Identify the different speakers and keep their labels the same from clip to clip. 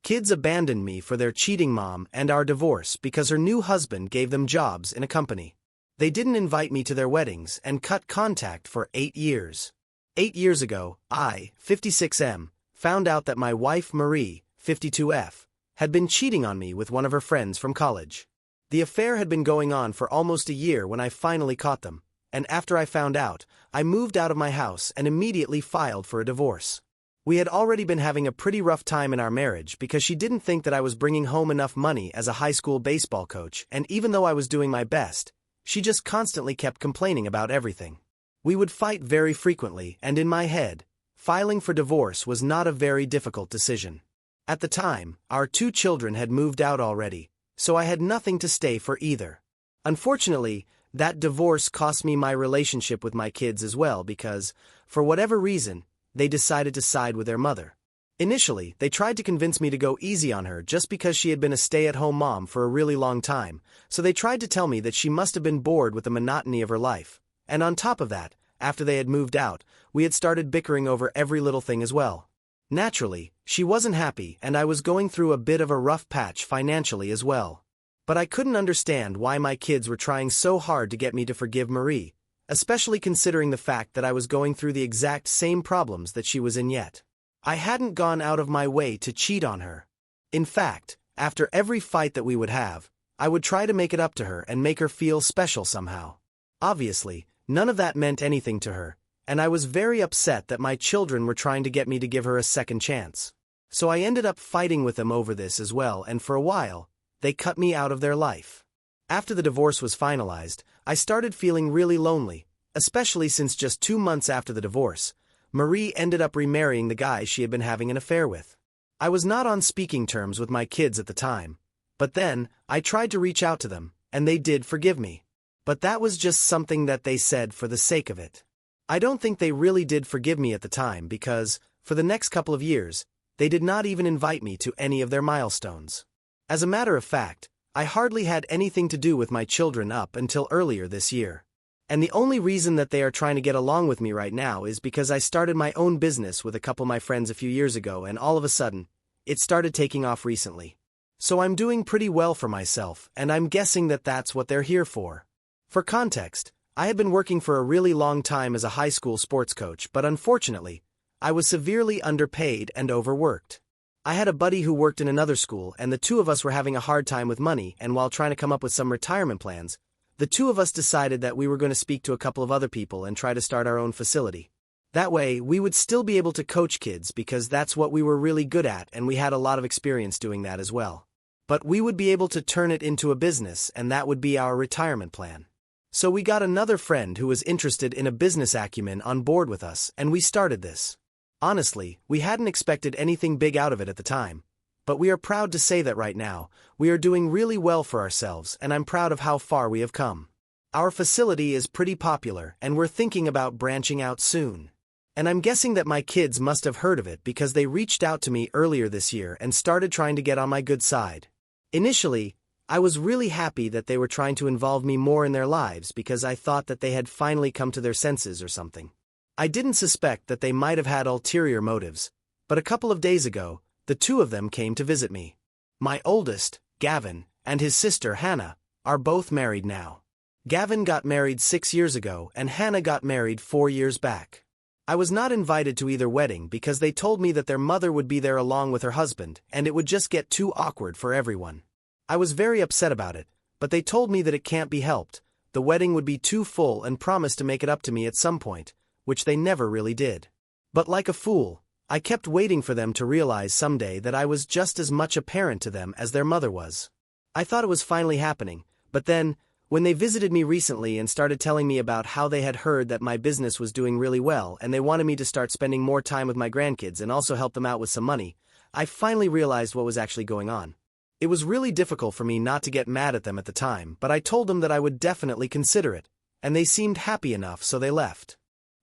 Speaker 1: Kids abandoned me for their cheating mom and our divorce because her new husband gave them jobs in a company. They didn't invite me to their weddings and cut contact for 8 years. 8 years ago, I, 56M, found out that my wife Marie, 52F, had been cheating on me with one of her friends from college. The affair had been going on for almost a year when I finally caught them, and after I found out, I moved out of my house and immediately filed for a divorce. We had already been having a pretty rough time in our marriage because she didn't think that I was bringing home enough money as a high school baseball coach, and even though I was doing my best, she just constantly kept complaining about everything. We would fight very frequently, and in my head, filing for divorce was not a very difficult decision. At the time, our 2 children had moved out already, so I had nothing to stay for either. Unfortunately, that divorce cost me my relationship with my kids as well because, for whatever reason, they decided to side with their mother. Initially, they tried to convince me to go easy on her just because she had been a stay-at-home mom for a really long time, so they tried to tell me that she must have been bored with the monotony of her life. And on top of that, after they had moved out, we had started bickering over every little thing as well. Naturally, she wasn't happy and I was going through a bit of a rough patch financially as well. But I couldn't understand why my kids were trying so hard to get me to forgive Marie, especially considering the fact that I was going through the exact same problems that she was in yet. I hadn't gone out of my way to cheat on her. In fact, after every fight that we would have, I would try to make it up to her and make her feel special somehow. Obviously, none of that meant anything to her, and I was very upset that my children were trying to get me to give her a second chance. So I ended up fighting with them over this as well, and for a while, they cut me out of their life. After the divorce was finalized, I started feeling really lonely, especially since just 2 months after the divorce, Marie ended up remarrying the guy she had been having an affair with. I was not on speaking terms with my kids at the time, but then, I tried to reach out to them, and they did forgive me. But that was just something that they said for the sake of it. I don't think they really did forgive me at the time because, for the next couple of years, they did not even invite me to any of their milestones. As a matter of fact, I hardly had anything to do with my children up until earlier this year. And the only reason that they are trying to get along with me right now is because I started my own business with a couple of my friends a few years ago and all of a sudden, it started taking off recently. So I'm doing pretty well for myself, and I'm guessing that that's what they're here for. For context, I had been working for a really long time as a high school sports coach, but unfortunately, I was severely underpaid and overworked. I had a buddy who worked in another school and the 2 of us were having a hard time with money, and while trying to come up with some retirement plans, the 2 of us decided that we were going to speak to a couple of other people and try to start our own facility. That way, we would still be able to coach kids because that's what we were really good at and we had a lot of experience doing that as well. But we would be able to turn it into a business and that would be our retirement plan. So we got another friend who was interested in a business acumen on board with us and we started this. Honestly, we hadn't expected anything big out of it at the time, but we are proud to say that right now, we are doing really well for ourselves and I'm proud of how far we have come. Our facility is pretty popular and we're thinking about branching out soon. And I'm guessing that my kids must have heard of it because they reached out to me earlier this year and started trying to get on my good side. Initially, I was really happy that they were trying to involve me more in their lives because I thought that they had finally come to their senses or something. I didn't suspect that they might have had ulterior motives, but a couple of days ago, the 2 of them came to visit me. My oldest, Gavin, and his sister Hannah, are both married now. Gavin got married 6 years ago and Hannah got married 4 years back. I was not invited to either wedding because they told me that their mother would be there along with her husband and it would just get too awkward for everyone. I was very upset about it, but they told me that it can't be helped, the wedding would be too full and promised to make it up to me at some point, which they never really did. But like a fool, I kept waiting for them to realize someday that I was just as much a parent to them as their mother was. I thought it was finally happening, but then, when they visited me recently and started telling me about how they had heard that my business was doing really well and they wanted me to start spending more time with my grandkids and also help them out with some money, I finally realized what was actually going on. It was really difficult for me not to get mad at them at the time, but I told them that I would definitely consider it, and they seemed happy enough so they left.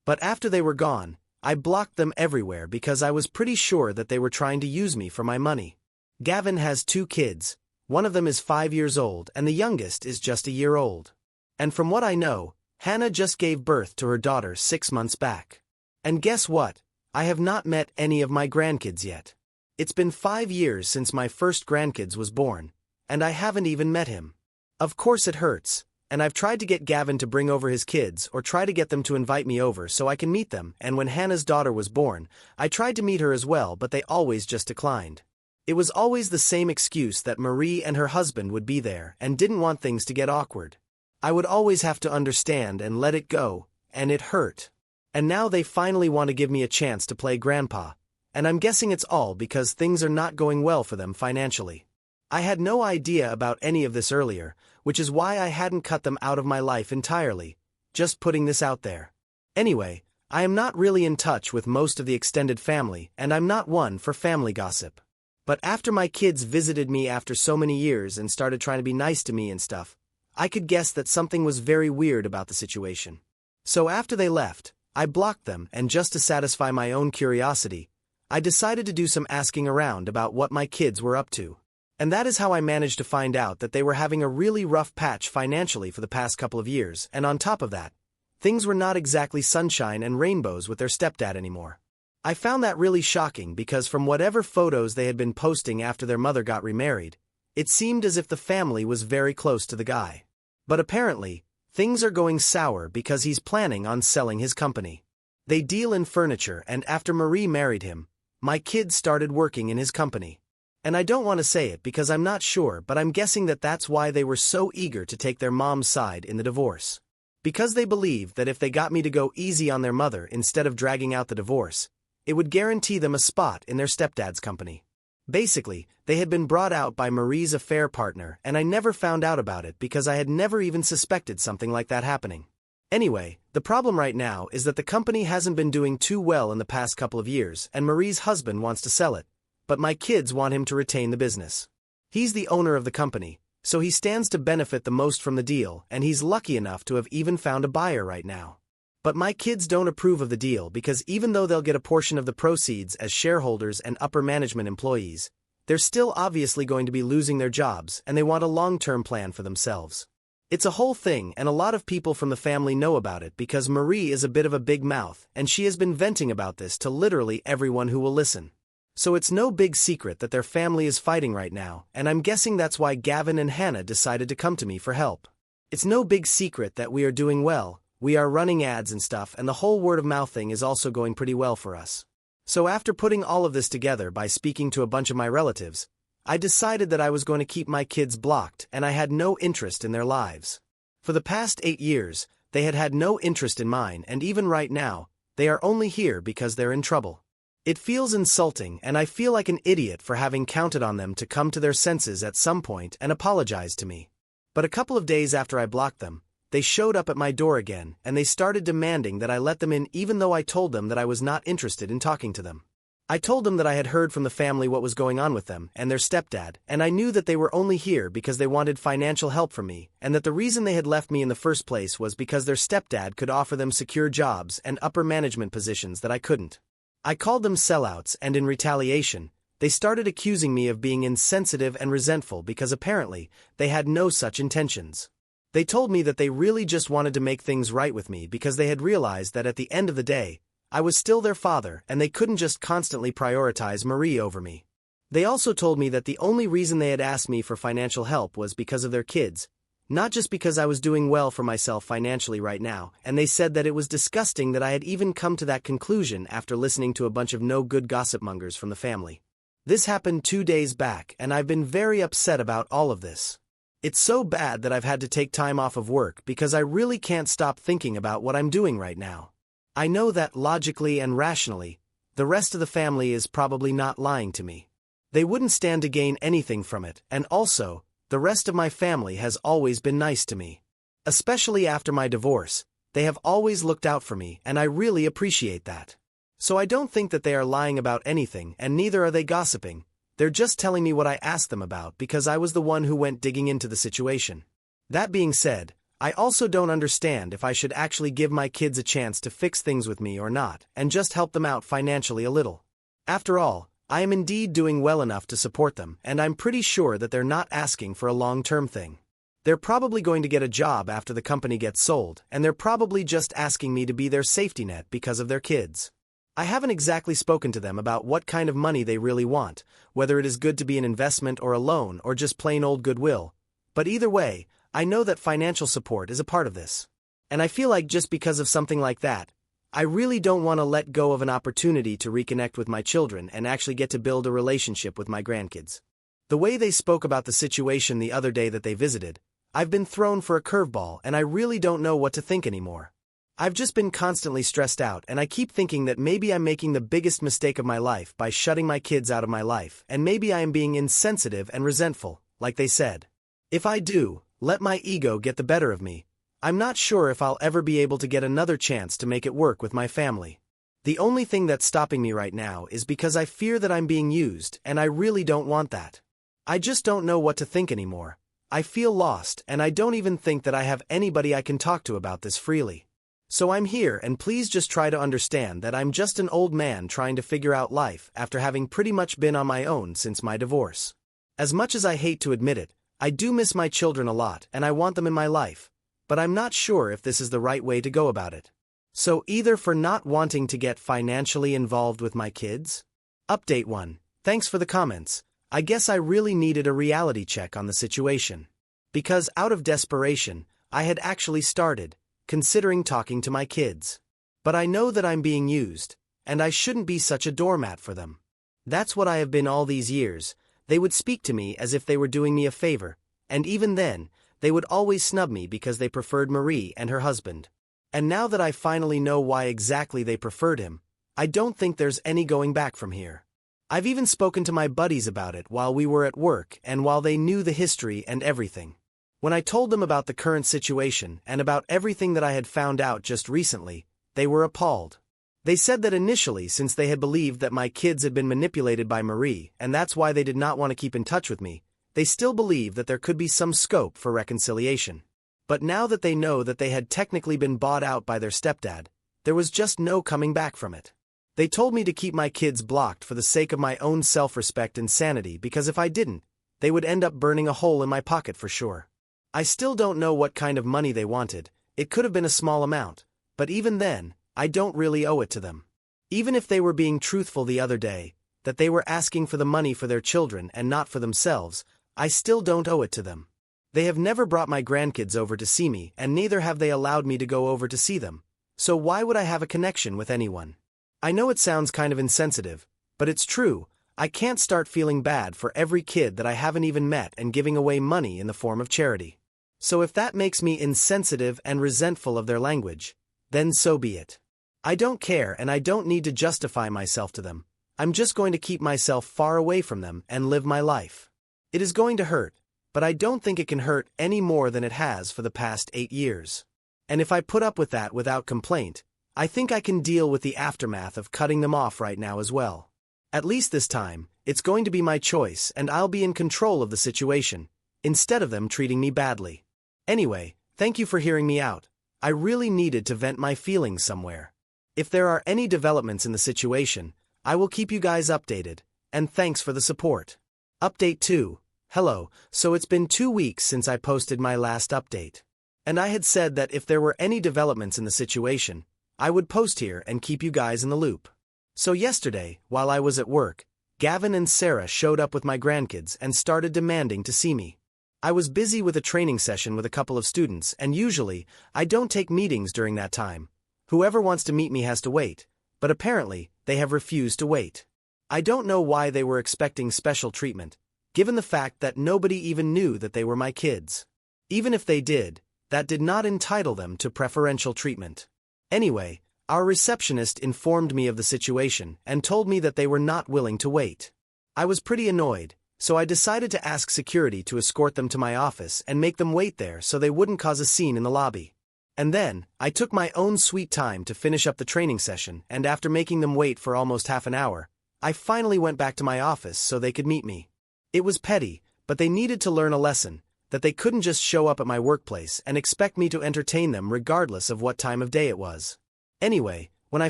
Speaker 1: But after they were gone, I blocked them everywhere because I was pretty sure that they were trying to use me for my money. Gavin has 2 kids, one of them is 5 years old and the youngest is just a year old. And from what I know, Hannah just gave birth to her daughter 6 months back. And guess what? I have not met any of my grandkids yet. It's been 5 years since my first grandkids was born, and I haven't even met him. Of course it hurts, and I've tried to get Gavin to bring over his kids or try to get them to invite me over so I can meet them, and when Hannah's daughter was born, I tried to meet her as well, but they always just declined. It was always the same excuse that Marie and her husband would be there and didn't want things to get awkward. I would always have to understand and let it go, and it hurt. And now they finally want to give me a chance to play grandpa, and I'm guessing it's all because things are not going well for them financially. I had no idea about any of this earlier, which is why I hadn't cut them out of my life entirely, just putting this out there. Anyway, I am not really in touch with most of the extended family, and I'm not one for family gossip. But after my kids visited me after so many years and started trying to be nice to me and stuff, I could guess that something was very weird about the situation. So after they left, I blocked them, and just to satisfy my own curiosity, I decided to do some asking around about what my kids were up to. And that is how I managed to find out that they were having a really rough patch financially for the past couple of years, and on top of that, things were not exactly sunshine and rainbows with their stepdad anymore. I found that really shocking because from whatever photos they had been posting after their mother got remarried, it seemed as if the family was very close to the guy. But apparently, things are going sour because he's planning on selling his company. They deal in furniture, and after Marie married him, my kids started working in his company. And I don't want to say it because I'm not sure, but I'm guessing that that's why they were so eager to take their mom's side in the divorce. Because they believed that if they got me to go easy on their mother instead of dragging out the divorce, it would guarantee them a spot in their stepdad's company. Basically, they had been brought out by Marie's affair partner, and I never found out about it because I had never even suspected something like that happening. Anyway, the problem right now is that the company hasn't been doing too well in the past couple of years, and Marie's husband wants to sell it, but my kids want him to retain the business. He's the owner of the company, so he stands to benefit the most from the deal, and he's lucky enough to have even found a buyer right now. But my kids don't approve of the deal because even though they'll get a portion of the proceeds as shareholders and upper management employees, they're still obviously going to be losing their jobs, and they want a long-term plan for themselves. It's a whole thing, and a lot of people from the family know about it because Marie is a bit of a big mouth, and she has been venting about this to literally everyone who will listen. So it's no big secret that their family is fighting right now, and I'm guessing that's why Gavin and Hannah decided to come to me for help. It's no big secret that we are doing well, we are running ads and stuff, and the whole word-of-mouth thing is also going pretty well for us. So after putting all of this together by speaking to a bunch of my relatives, I decided that I was going to keep my kids blocked, and I had no interest in their lives. For the past 8 years, they had had no interest in mine, and even right now, they are only here because they're in trouble. It feels insulting, and I feel like an idiot for having counted on them to come to their senses at some point and apologize to me. But a couple of days after I blocked them, they showed up at my door again, and they started demanding that I let them in even though I told them that I was not interested in talking to them. I told them that I had heard from the family what was going on with them and their stepdad, and I knew that they were only here because they wanted financial help from me, and that the reason they had left me in the first place was because their stepdad could offer them secure jobs and upper management positions that I couldn't. I called them sellouts, and in retaliation, they started accusing me of being insensitive and resentful because apparently, they had no such intentions. They told me that they really just wanted to make things right with me because they had realized that at the end of the day, I was still their father and they couldn't just constantly prioritize Marie over me. They also told me that the only reason they had asked me for financial help was because of their kids, not just because I was doing well for myself financially right now, and they said that it was disgusting that I had even come to that conclusion after listening to a bunch of no-good gossip-mongers from the family. This happened 2 days back, and I've been very upset about all of this. It's so bad that I've had to take time off of work because I really can't stop thinking about what I'm doing right now. I know that logically and rationally, the rest of the family is probably not lying to me. They wouldn't stand to gain anything from it, and also, the rest of my family has always been nice to me. Especially after my divorce, they have always looked out for me, and I really appreciate that. So I don't think that they are lying about anything, and neither are they gossiping. They're just telling me what I asked them about because I was the one who went digging into the situation. That being said, I also don't understand if I should actually give my kids a chance to fix things with me or not, and just help them out financially a little. After all, I am indeed doing well enough to support them, and I'm pretty sure that they're not asking for a long-term thing. They're probably going to get a job after the company gets sold, and they're probably just asking me to be their safety net because of their kids. I haven't exactly spoken to them about what kind of money they really want, whether it is good to be an investment or a loan or just plain old goodwill. But either way, I know that financial support is a part of this. And I feel like just because of something like that, I really don't want to let go of an opportunity to reconnect with my children and actually get to build a relationship with my grandkids. The way they spoke about the situation the other day that they visited, I've been thrown for a curveball and I really don't know what to think anymore. I've just been constantly stressed out and I keep thinking that maybe I'm making the biggest mistake of my life by shutting my kids out of my life, and maybe I am being insensitive and resentful, like they said. If I do, let my ego get the better of me, I'm not sure if I'll ever be able to get another chance to make it work with my family. The only thing that's stopping me right now is because I fear that I'm being used, and I really don't want that. I just don't know what to think anymore. I feel lost, and I don't even think that I have anybody I can talk to about this freely. So I'm here, and please just try to understand that I'm just an old man trying to figure out life after having pretty much been on my own since my divorce. As much as I hate to admit it, I do miss my children a lot and I want them in my life, but I'm not sure if this is the right way to go about it. So either for not wanting to get financially involved with my kids? Update 1. Thanks for the comments. I guess I really needed a reality check on the situation. Because out of desperation, I had actually started considering talking to my kids. But I know that I'm being used, and I shouldn't be such a doormat for them. That's what I have been all these years. They would speak to me as if they were doing me a favor, and even then, they would always snub me because they preferred Marie and her husband. And now that I finally know why exactly they preferred him, I don't think there's any going back from here. I've even spoken to my buddies about it while we were at work and while they knew the history and everything. When I told them about the current situation and about everything that I had found out just recently, they were appalled. They said that initially, since they had believed that my kids had been manipulated by Marie and that's why they did not want to keep in touch with me, they still believed that there could be some scope for reconciliation. But now that they know that they had technically been bought out by their stepdad, there was just no coming back from it. They told me to keep my kids blocked for the sake of my own self-respect and sanity, because if I didn't, they would end up burning a hole in my pocket for sure. I still don't know what kind of money they wanted. It could have been a small amount, but even then, I don't really owe it to them. Even if they were being truthful the other day, that they were asking for the money for their children and not for themselves, I still don't owe it to them. They have never brought my grandkids over to see me, and neither have they allowed me to go over to see them. So why would I have a connection with anyone? I know it sounds kind of insensitive, but it's true. I can't start feeling bad for every kid that I haven't even met and giving away money in the form of charity. So if that makes me insensitive and resentful of their language, then so be it. I don't care, and I don't need to justify myself to them. I'm just going to keep myself far away from them and live my life. It is going to hurt, but I don't think it can hurt any more than it has for the past 8 years. And if I put up with that without complaint, I think I can deal with the aftermath of cutting them off right now as well. At least this time, it's going to be my choice and I'll be in control of the situation, instead of them treating me badly. Anyway, thank you for hearing me out. I really needed to vent my feelings somewhere. If there are any developments in the situation, I will keep you guys updated, and thanks for the support. Update 2. Hello, so it's been 2 weeks since I posted my last update. And I had said that if there were any developments in the situation, I would post here and keep you guys in the loop. So yesterday, while I was at work, Gavin and Sarah showed up with my grandkids and started demanding to see me. I was busy with a training session with a couple of students, and usually, I don't take meetings during that time. Whoever wants to meet me has to wait, but apparently, they have refused to wait. I don't know why they were expecting special treatment, given the fact that nobody even knew that they were my kids. Even if they did, that did not entitle them to preferential treatment. Anyway, our receptionist informed me of the situation and told me that they were not willing to wait. I was pretty annoyed, so I decided to ask security to escort them to my office and make them wait there so they wouldn't cause a scene in the lobby. And then, I took my own sweet time to finish up the training session, and after making them wait for almost half an hour, I finally went back to my office so they could meet me. It was petty, but they needed to learn a lesson, that they couldn't just show up at my workplace and expect me to entertain them regardless of what time of day it was. Anyway, when I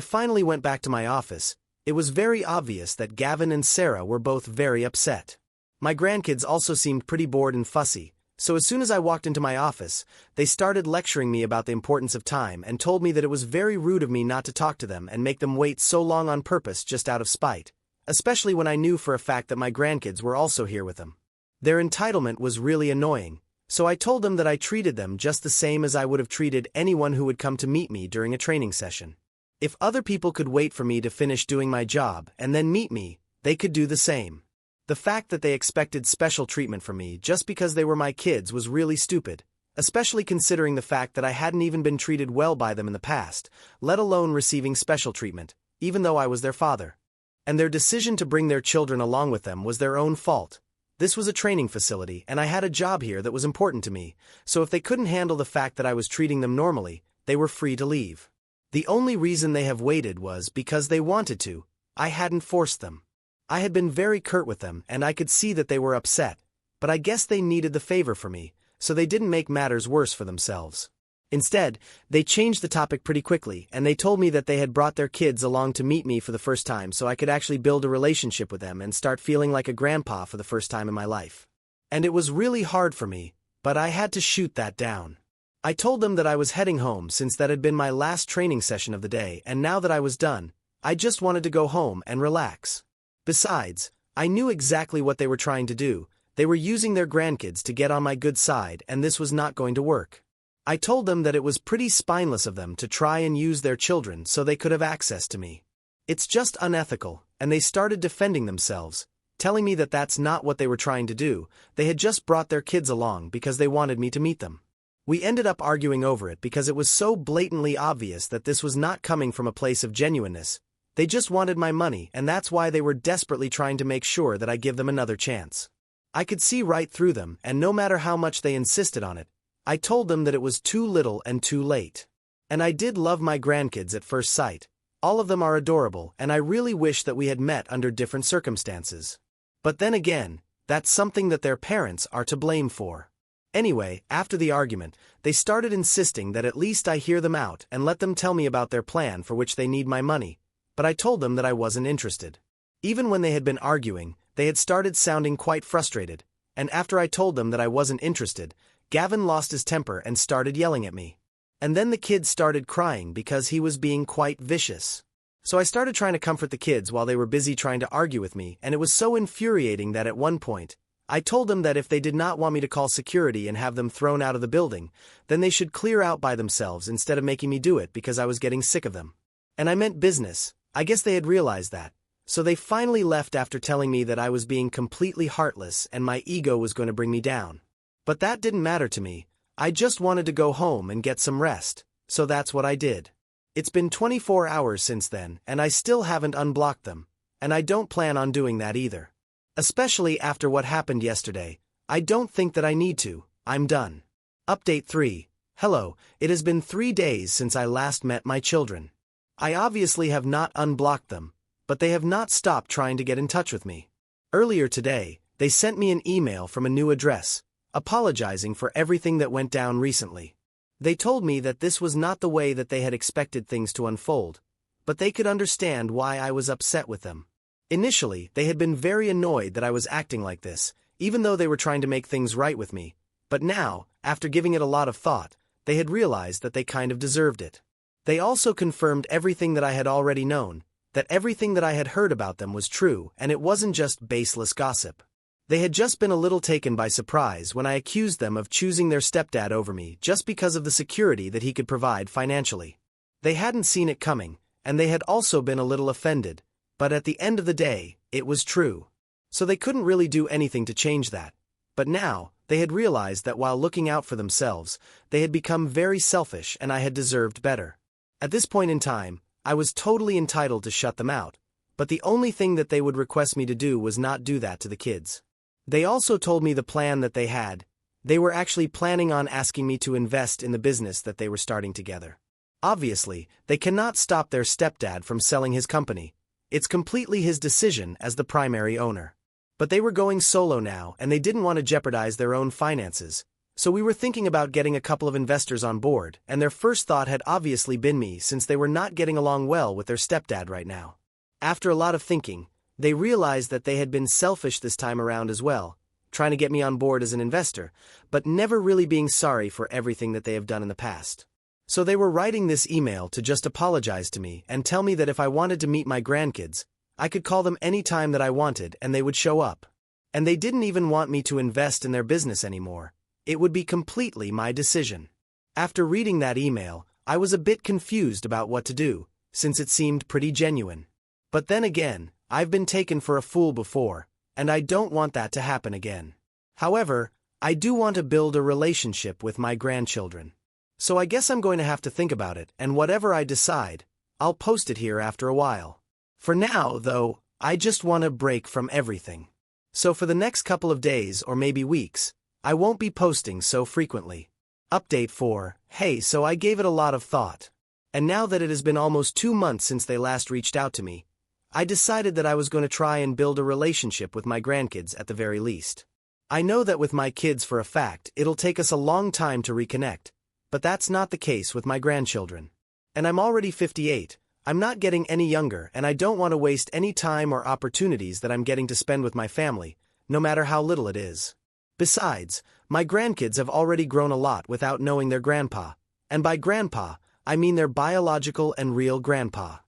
Speaker 1: finally went back to my office, it was very obvious that Gavin and Sarah were both very upset. My grandkids also seemed pretty bored and fussy, So as soon as I walked into my office, they started lecturing me about the importance of time and told me that it was very rude of me not to talk to them and make them wait so long on purpose just out of spite, especially when I knew for a fact that my grandkids were also here with them. Their entitlement was really annoying, so I told them that I treated them just the same as I would have treated anyone who would come to meet me during a training session. If other people could wait for me to finish doing my job and then meet me, they could do the same. The fact that they expected special treatment from me just because they were my kids was really stupid, especially considering the fact that I hadn't even been treated well by them in the past, let alone receiving special treatment, even though I was their father. And their decision to bring their children along with them was their own fault. This was a training facility and I had a job here that was important to me, so if they couldn't handle the fact that I was treating them normally, they were free to leave. The only reason they have waited was because they wanted to. I hadn't forced them. I had been very curt with them and I could see that they were upset, but I guess they needed the favor for me, so they didn't make matters worse for themselves. Instead, they changed the topic pretty quickly and they told me that they had brought their kids along to meet me for the first time so I could actually build a relationship with them and start feeling like a grandpa for the first time in my life. And it was really hard for me, but I had to shoot that down. I told them that I was heading home since that had been my last training session of the day, and now that I was done, I just wanted to go home and relax. Besides, I knew exactly what they were trying to do. They were using their grandkids to get on my good side, and this was not going to work. I told them that it was pretty spineless of them to try and use their children so they could have access to me. It's just unethical, and they started defending themselves, telling me that that's not what they were trying to do. They had just brought their kids along because they wanted me to meet them. We ended up arguing over it because it was so blatantly obvious that this was not coming from a place of genuineness. They just wanted my money, and that's why they were desperately trying to make sure that I give them another chance. I could see right through them, and no matter how much they insisted on it, I told them that it was too little and too late. And I did love my grandkids at first sight. All of them are adorable, and I really wish that we had met under different circumstances. But then again, that's something that their parents are to blame for. Anyway, after the argument, they started insisting that at least I hear them out and let them tell me about their plan for which they need my money. But I told them that I wasn't interested. Even when they had been arguing, they had started sounding quite frustrated, and after I told them that I wasn't interested, Gavin lost his temper and started yelling at me. And then the kids started crying because he was being quite vicious. So I started trying to comfort the kids while they were busy trying to argue with me, and it was so infuriating that at one point, I told them that if they did not want me to call security and have them thrown out of the building, then they should clear out by themselves instead of making me do it because I was getting sick of them. And I meant business. I guess they had realized that. So they finally left after telling me that I was being completely heartless and my ego was going to bring me down. But that didn't matter to me. I just wanted to go home and get some rest, so that's what I did. It's been 24 hours since then, and I still haven't unblocked them, and I don't plan on doing that either. Especially after what happened yesterday, I don't think that I need to. I'm done. Update 3. Hello, it has been 3 days since I last met my children. I obviously have not unblocked them, but they have not stopped trying to get in touch with me. Earlier today, they sent me an email from a new address, apologizing for everything that went down recently. They told me that this was not the way that they had expected things to unfold, but they could understand why I was upset with them. Initially, they had been very annoyed that I was acting like this, even though they were trying to make things right with me, but now, after giving it a lot of thought, they had realized that they kind of deserved it. They also confirmed everything that I had already known, that everything that I had heard about them was true and it wasn't just baseless gossip. They had just been a little taken by surprise when I accused them of choosing their stepdad over me just because of the security that he could provide financially. They hadn't seen it coming, and they had also been a little offended, but at the end of the day, it was true. So they couldn't really do anything to change that. But now, they had realized that while looking out for themselves, they had become very selfish and I had deserved better. At this point in time, I was totally entitled to shut them out, but the only thing that they would request me to do was not do that to the kids. They also told me the plan that they had. They were actually planning on asking me to invest in the business that they were starting together. Obviously, they cannot stop their stepdad from selling his company. It's completely his decision as the primary owner. But they were going solo now and they didn't want to jeopardize their own finances. So we were thinking about getting a couple of investors on board, and their first thought had obviously been me since they were not getting along well with their stepdad right now. After a lot of thinking, they realized that they had been selfish this time around as well, trying to get me on board as an investor, but never really being sorry for everything that they have done in the past. So they were writing this email to just apologize to me and tell me that if I wanted to meet my grandkids, I could call them any time that I wanted and they would show up. And they didn't even want me to invest in their business anymore. It would be completely my decision. After reading that email, I was a bit confused about what to do, since it seemed pretty genuine. But then again, I've been taken for a fool before, and I don't want that to happen again. However, I do want to build a relationship with my grandchildren. So I guess I'm going to have to think about it, and whatever I decide, I'll post it here after a while. For now, though, I just want a break from everything. So for the next couple of days or maybe weeks, I won't be posting so frequently. Update 4. Hey, so I gave it a lot of thought. And now that it has been almost 2 months since they last reached out to me, I decided that I was going to try and build a relationship with my grandkids at the very least. I know that with my kids for a fact, it'll take us a long time to reconnect, but that's not the case with my grandchildren. And I'm already 58, I'm not getting any younger, and I don't want to waste any time or opportunities that I'm getting to spend with my family, no matter how little it is. Besides, my grandkids have already grown a lot without knowing their grandpa, and by grandpa, I mean their biological and real grandpa.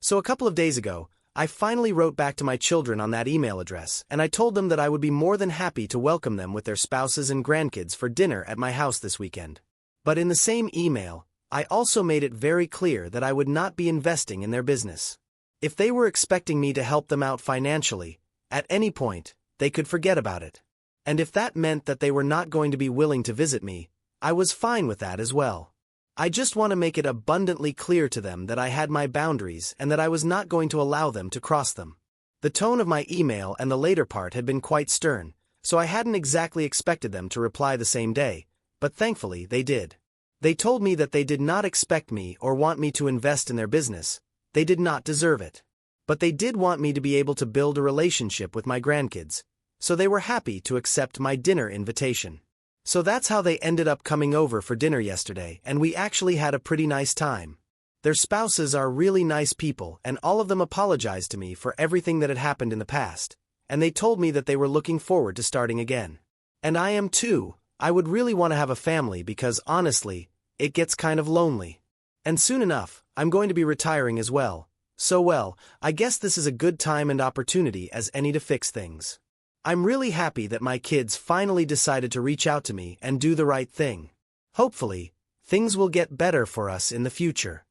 Speaker 1: So a couple of days ago, I finally wrote back to my children on that email address, and I told them that I would be more than happy to welcome them with their spouses and grandkids for dinner at my house this weekend. But in the same email, I also made it very clear that I would not be investing in their business. If they were expecting me to help them out financially, at any point, they could forget about it. And if that meant that they were not going to be willing to visit me, I was fine with that as well. I just want to make it abundantly clear to them that I had my boundaries and that I was not going to allow them to cross them. The tone of my email and the later part had been quite stern, so I hadn't exactly expected them to reply the same day, but thankfully they did. They told me that they did not expect me or want me to invest in their business. They did not deserve it. But they did want me to be able to build a relationship with my grandkids, so they were happy to accept my dinner invitation. So that's how they ended up coming over for dinner yesterday, and we actually had a pretty nice time. Their spouses are really nice people, and all of them apologized to me for everything that had happened in the past, and they told me that they were looking forward to starting again. And I am too. I would really want to have a family because, honestly, it gets kind of lonely. And soon enough, I'm going to be retiring as well. So well, I guess this is a good time and opportunity as any to fix things. I'm really happy that my kids finally decided to reach out to me and do the right thing. Hopefully, things will get better for us in the future.